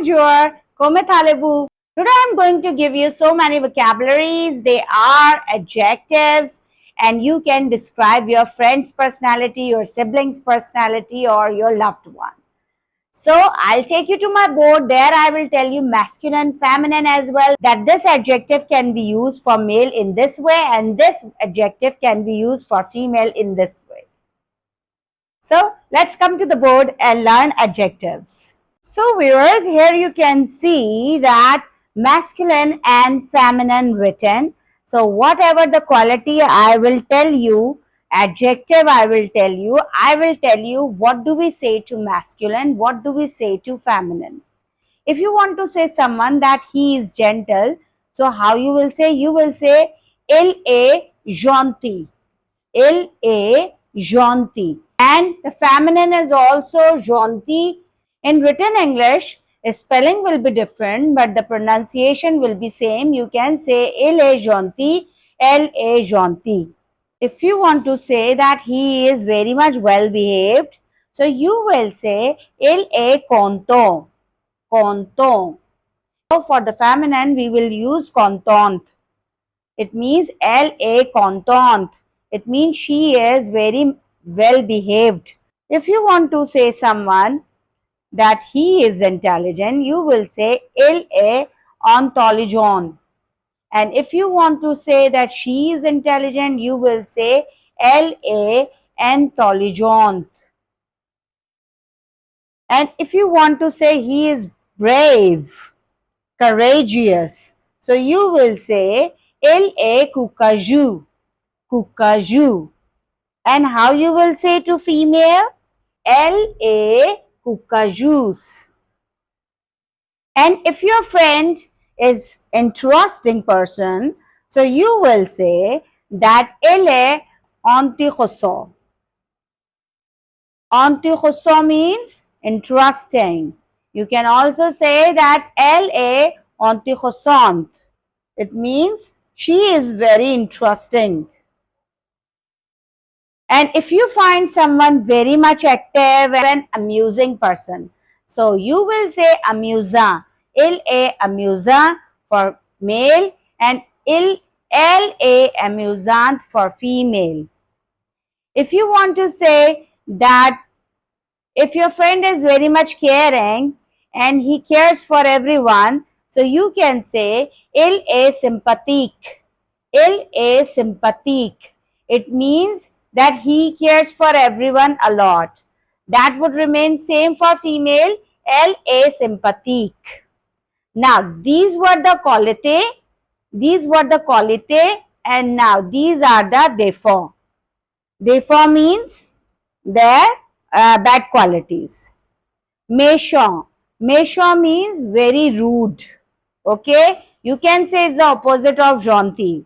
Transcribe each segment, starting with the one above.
Bonjour, come talebu. Today I'm going to give you so many vocabularies. They are adjectives and you can describe your friend's personality, your sibling's personality or your loved one. So I'll take you to my board. There I will tell you masculine, feminine as well, that this adjective can be used for male in this way and this adjective can be used for female in this way. So let's come to the board and learn adjectives. So viewers, here you can see that masculine and feminine written. So whatever the quality I will tell you, adjective I will tell you what do we say to masculine, what do we say to feminine. If you want to say someone that he is gentle, so how you will say? You will say il est gentil. Il est gentil. And the feminine is also gentil. In written English, spelling will be different, but the pronunciation will be same. You can say il est gentil, elle est gentille. If you want to say that he is very much well behaved, so you will say il est content, content. So for the feminine, we will use contente. It means elle est contente. It means she is very well behaved. If you want to say someone that he is intelligent, you will say il est intelligent. And if you want to say that she is intelligent, you will say elle est intelligente. And if you want to say he is brave, courageous, so you will say il est courageux, courageux. And how you will say to female? Elle est courageuse. And if your friend is interesting person, so you will say that elle est intéressant. Intéressant means interesting. You can also say that elle est intéressante. It means she is very interesting. And if you find someone very much active and amusing person, so you will say amusant. Il est amusant for male and elle est amusante for female. If you want to say that if your friend is very much caring and he cares for everyone, so you can say il est sympathique. Il est sympathique. It means that he cares for everyone a lot. That would remain same for female, elle est sympathique. Now, these were the qualités, and now these are the défauts. Défaut means their bad qualities. Méchant. Méchant means very rude. Okay? You can say it's the opposite of gentil.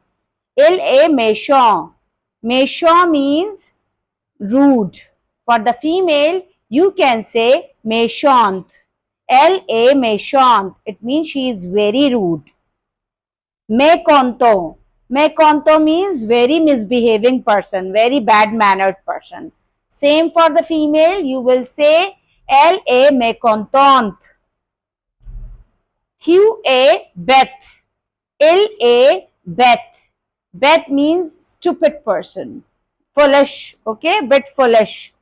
Il est méchant. Méchant means rude. For the female, you can say méchante. Elle est méchante. It means she is very rude. Mécontent. Mécontent means very misbehaving person, very bad-mannered person. Same for the female, you will say elle est mécontente. Tu es bête. Il est bête. Bête means stupid person. Foolish, okay? Bit foolish.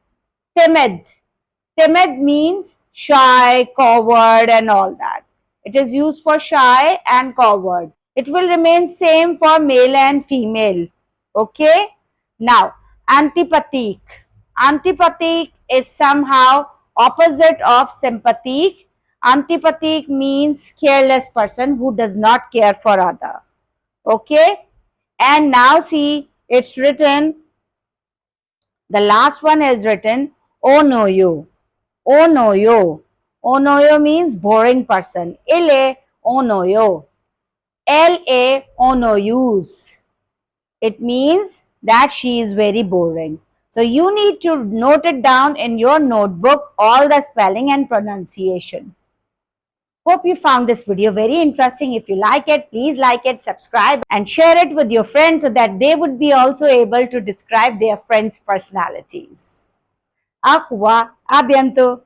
Timid. Timid means shy, coward and all that. It is used for shy and coward. It will remain same for male and female. Okay? Now, antipathique. Antipathique is somehow opposite of sympathique. Antipathique means careless person who does not care for other. Okay? And now see, it's written, the last one is written, ennuyeux. Ennuyeux. Ennuyeux means boring person. Il est ennuyeux. Elle est ennuyeuse. It means that she is very boring. So you need to note it down in your notebook, all the spelling and pronunciation. Hope you found this video very interesting. If you like it, please like it, subscribe and share it with your friends so that they would be also able to describe their friends' personalities. A bientôt.